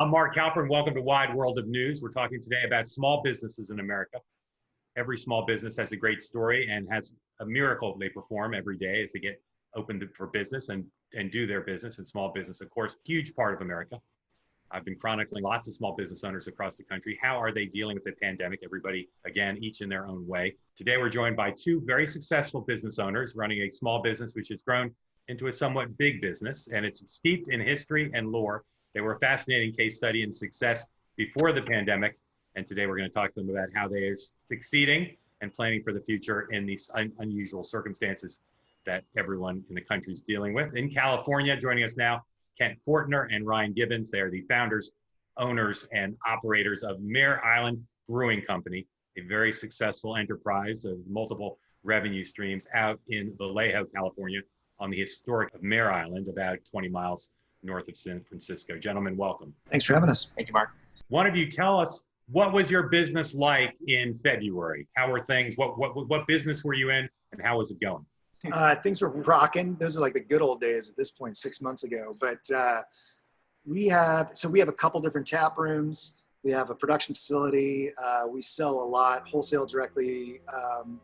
I'm Mark Halperin. Welcome to Wide World of News. We're talking today about small businesses in America. Every small business has a great story and has a miracle they perform every day as they get opened for business and do their business. And small business, of course, huge part of America. I've been chronicling lots of small business owners across the country. How are they dealing with the pandemic? Everybody, again, each in their own way. Today, we're joined by two very successful business owners running a small business which has grown into a somewhat big business, and it's steeped in history and lore. They were a fascinating case study in success before the pandemic, and today we're going to talk to them about how they are succeeding and planning for the future in these unusual circumstances that everyone in the country is dealing with. In California, joining us now, Kent Fortner and Ryan Gibbons. They are the founders, owners, and operators of Mare Island Brewing Company, a very successful enterprise of multiple revenue streams out in Vallejo, California, on the historic Mare Island, about 20 miles north of San Francisco. Gentlemen, welcome. Thanks for having us. Thank you, Mark. One of you tell us, what was your business like in February? How were things? What business were you in, and how was it going? Things were rocking. Those are like the good old days at this point, 6 months ago. But we have a couple different tap rooms. We have a production facility. We sell a lot wholesale directly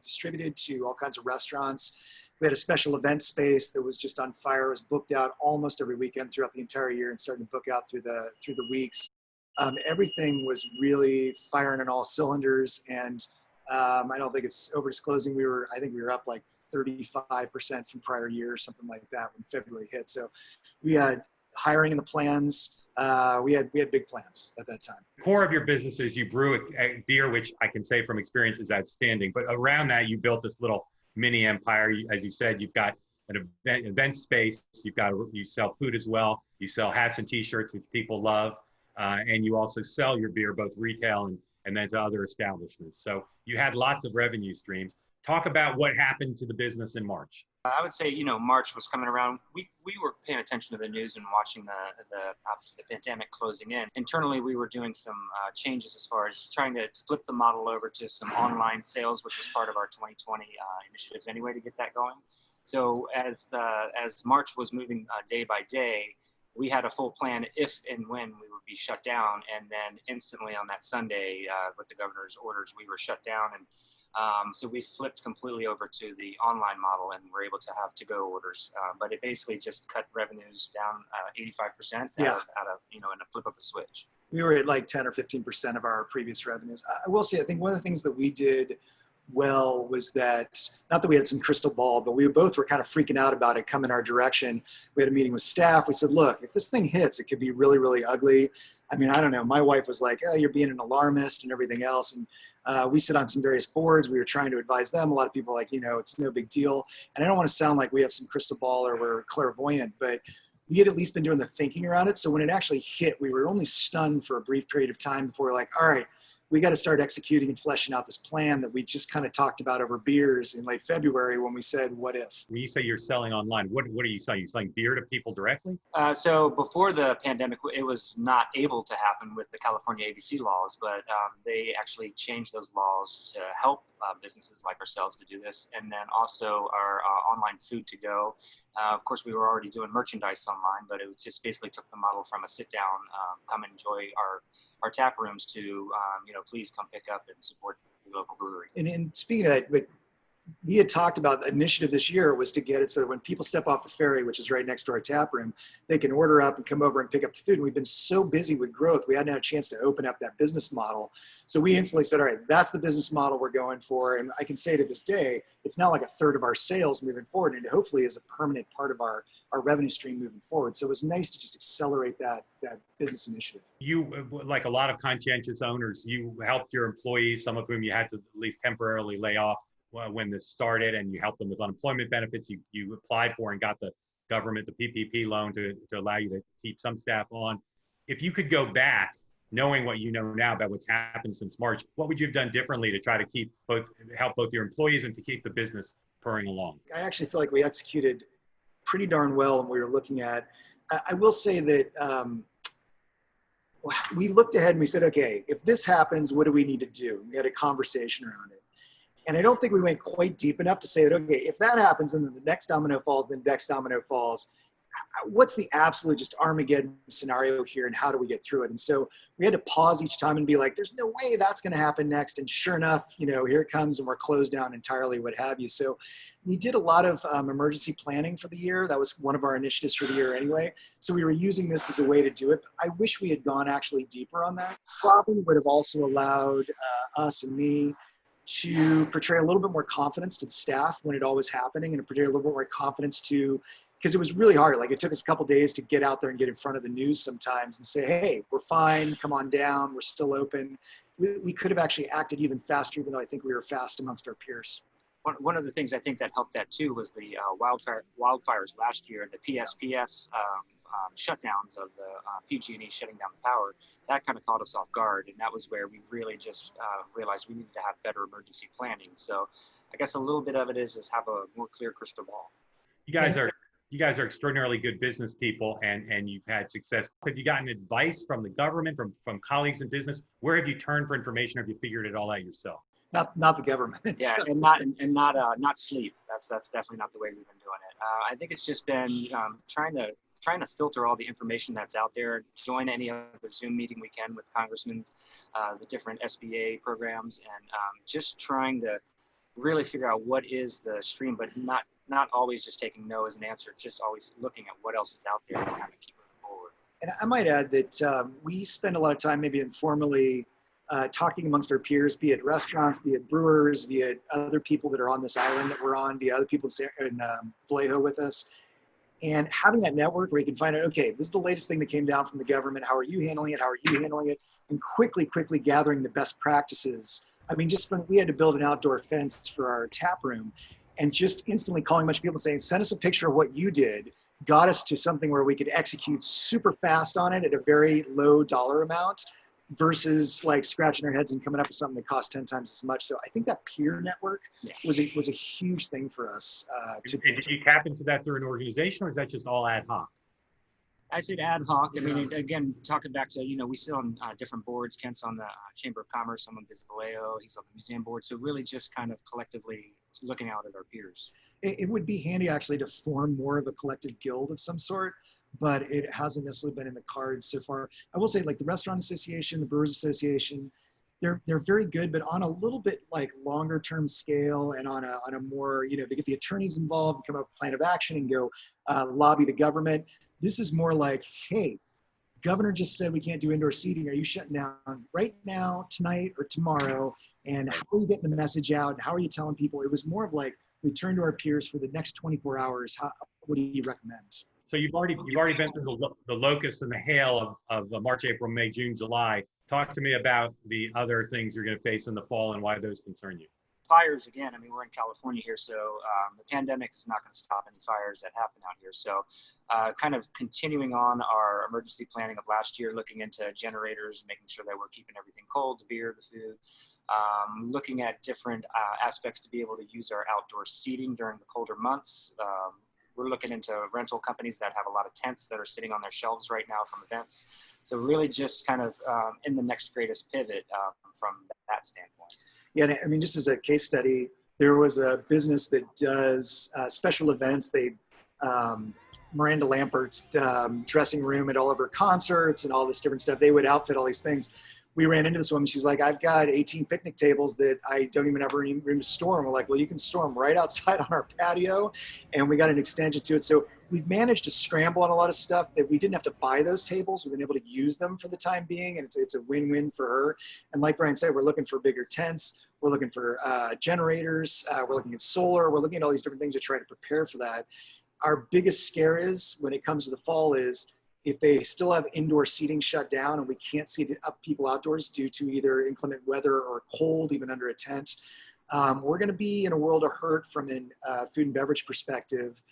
distributed to all kinds of restaurants. We had a special event space that was just on fire. It was booked out almost every weekend throughout the entire year and starting to book out through the weeks. Everything was really firing on all cylinders, and I don't think it's over disclosing. I think we were up like 35% from prior year or something like that when February hit. So we had hiring in the plans. We had big plans at that time. The core of your business is you brew a beer, which I can say from experience is outstanding. But around that, you built this little mini empire. As you said, you've got an event space. You sell food as well. You sell hats and T-shirts, which people love, and you also sell your beer both retail and then to other establishments. So you had lots of revenue streams. Talk about what happened to the business in March. I would say, March was coming around. We were paying attention to the news and watching obviously the pandemic closing in. Internally, we were doing some changes as far as trying to flip the model over to some online sales, which was part of our 2020 initiatives anyway to get that going. So as March was moving day by day, we had a full plan if and when we would be shut down, and then instantly on that Sunday, with the governor's orders, we were shut down, and so we flipped completely over to the online model, and we're able to have to-go orders. But it basically just cut revenues down 85% out of in a flip of a switch. We were at like 10 or 15% of our previous revenues. I will say, I think one of the things that we did well was that, not that we had some crystal ball, but we both were kind of freaking out about it coming our direction. We had a meeting with staff. We said, look, if this thing hits, it could be really, really ugly. I mean, I don't know. My wife was like, oh, you're being an alarmist and everything else. And we sit on some various boards. We were trying to advise them. A lot of people are like, it's no big deal. And I don't want to sound like we have some crystal ball or we're clairvoyant, but we had at least been doing the thinking around it. So when it actually hit, we were only stunned for a brief period of time before we're like, all right, we got to start executing and fleshing out this plan that we just kind of talked about over beers in late February when we said, what if? When you say you're selling online, what are you selling? You're selling beer to people directly? So before the pandemic, it was not able to happen with the California ABC laws, but they actually changed those laws to help businesses like ourselves to do this. And then also our online food to go. Of course, we were already doing merchandise online, but it just basically took the model from a sit down, come enjoy our tap rooms to, please come pick up and support the local brewery. And speaking of that, but we had talked about the initiative this year was to get it so that when people step off the ferry, which is right next to our tap room, they can order up and come over and pick up the food. And we've been so busy with growth, we hadn't had a chance to open up that business model. So we instantly said, all right, that's the business model we're going for. And I can say to this day, it's now like a third of our sales moving forward, and hopefully is a permanent part of our revenue stream moving forward. So it was nice to just accelerate that business initiative. You, like a lot of conscientious owners, you helped your employees, some of whom you had to at least temporarily lay off when this started, and you helped them with unemployment benefits. You applied for and got the government, the PPP loan to allow you to keep some staff on. If you could go back, knowing what you know now about what's happened since March, what would you have done differently to try to help both your employees and to keep the business purring along? I actually feel like we executed pretty darn well when we were looking at. I will say that we looked ahead and we said, okay, if this happens, what do we need to do? We had a conversation around it. And I don't think we went quite deep enough to say that, okay, if that happens, then the next domino falls, then the next domino falls. what's the absolute just Armageddon scenario here and how do we get through it? And so we had to pause each time and be like, there's no way that's going to happen next. And sure enough, here it comes and we're closed down entirely, what have you. So we did a lot of emergency planning for the year. That was one of our initiatives for the year anyway. So we were using this as a way to do it. I wish we had gone actually deeper on that. Probably would have also allowed us and me to portray a little bit more confidence to the staff when it all was happening, and to portray a little bit more confidence to, because it was really hard. Like, it took us a couple days to get out there and get in front of the news sometimes and say, hey, we're fine, come on down, we're still open. We could have actually acted even faster, even though I think we were fast amongst our peers. One of the things I think that helped that too was the wildfires last year, the PSPS shutdowns of the PG&E shutting down the power. That kind of caught us off guard, and that was where we really just realized we needed to have better emergency planning. So I guess a little bit of it is have a more clear crystal ball. You guys are extraordinarily good business people, and you've had success. Have you gotten advice from the government, from colleagues in business? Where have you turned for information? Have you figured it all out yourself? Not the government. Yeah, and not sleep. That's definitely not the way we've been doing it. I think it's just been trying to filter all the information that's out there, join any other Zoom meeting we can with congressmen, the different SBA programs, and just trying to really figure out what is the stream, but not always just taking no as an answer, just always looking at what else is out there and kind of keep moving forward. And I might add that we spend a lot of time, maybe informally, talking amongst our peers, be it restaurants, be it brewers, be it other people that are on this island that we're on, be it other people in Vallejo with us. And having that network where you can find out, okay, this is the latest thing that came down from the government. How are you handling it? How are you handling it? And quickly gathering the best practices. I mean, just when we had to build an outdoor fence for our tap room, and just instantly calling a bunch of people saying, send us a picture of what you did, got us to something where we could execute super fast on it at a very low dollar amount, versus like scratching our heads and coming up with something that costs 10 times as much. So I think that peer network was a huge thing for us. Did you tap into that through an organization, or is that just all ad hoc? I said ad hoc. I mean, again, talking back to, we sit on different boards. Kent's on the Chamber of Commerce. I'm on Visit Vallejo. He's on the museum board. So really just kind of collectively looking out at our peers. It would be handy actually to form more of a collective guild of some sort, but it hasn't necessarily been in the cards so far. I will say, like, the Restaurant Association, the Brewers Association, they're very good, but on a little bit like longer term scale, and on a more, they get the attorneys involved and come up with a plan of action and go lobby the government. This is more like, hey, governor just said we can't do indoor seating. Are you shutting down right now, tonight, or tomorrow? And how are you getting the message out? And how are you telling people? It was more of like, we turn to our peers for the next 24 hours. What do you recommend? So you've already been through the locust and the hail of March, April, May, June, July. Talk to me about the other things you're going to face in the fall and why those concern you. Fires again. I mean, we're in California here, so the pandemic is not going to stop any fires that happen out here. So kind of continuing on our emergency planning of last year, looking into generators, making sure that we're keeping everything cold, the beer, the food, looking at different aspects to be able to use our outdoor seating during the colder months. We're looking into rental companies that have a lot of tents that are sitting on their shelves right now from events. So really just kind of in the next greatest pivot from that standpoint. Yeah, I mean, just as a case study, there was a business that does special events. They Miranda Lampert's dressing room at all of her concerts and all this different stuff. They would outfit all these things. We ran into this woman. She's like, I've got 18 picnic tables that I don't even have any room to store them. We're like, well, you can store them right outside on our patio. And we got an extension to it. So we've managed to scramble on a lot of stuff that we didn't have to buy those tables. We've been able to use them for the time being. And it's a win-win for her. And like Brian said, we're looking for bigger tents. We're looking for generators. We're looking at solar. We're looking at all these different things to try to prepare for that. Our biggest scare is when it comes to the fall is if they still have indoor seating shut down and we can't seat up people outdoors due to either inclement weather or cold, even under a tent, we're going to be in a world of hurt from a food and beverage perspective.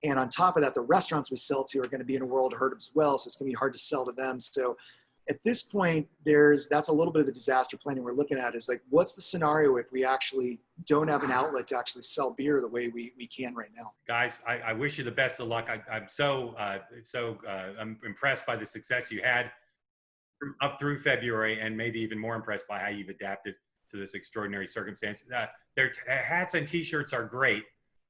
And on top of that, the restaurants we sell to are going to be in a world of hurt as well. So it's going to be hard to sell to them. So at this point, that's a little bit of the disaster planning we're looking at is like, what's the scenario if we actually don't have an outlet to actually sell beer the way we can right now? Guys, I wish you the best of luck. I'm I'm impressed by the success you had up through February, and maybe even more impressed by how you've adapted to this extraordinary circumstance. Their hats and T-shirts are great.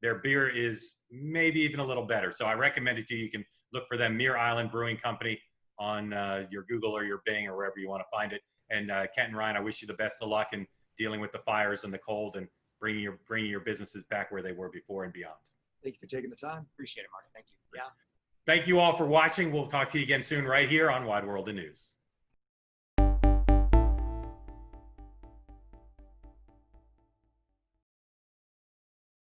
their beer is maybe even a little better. So I recommend it to you. You can look for them, Mare Island Brewing Company, on your Google or your Bing or wherever you want to find it. And Kent and Ryan, I wish you the best of luck in dealing with the fires and the cold and bringing your businesses back where they were before and beyond. Thank you for taking the time. Appreciate it, Marty. Thank you. Yeah. Thank you all for watching. We'll talk to you again soon right here on Wide World of News.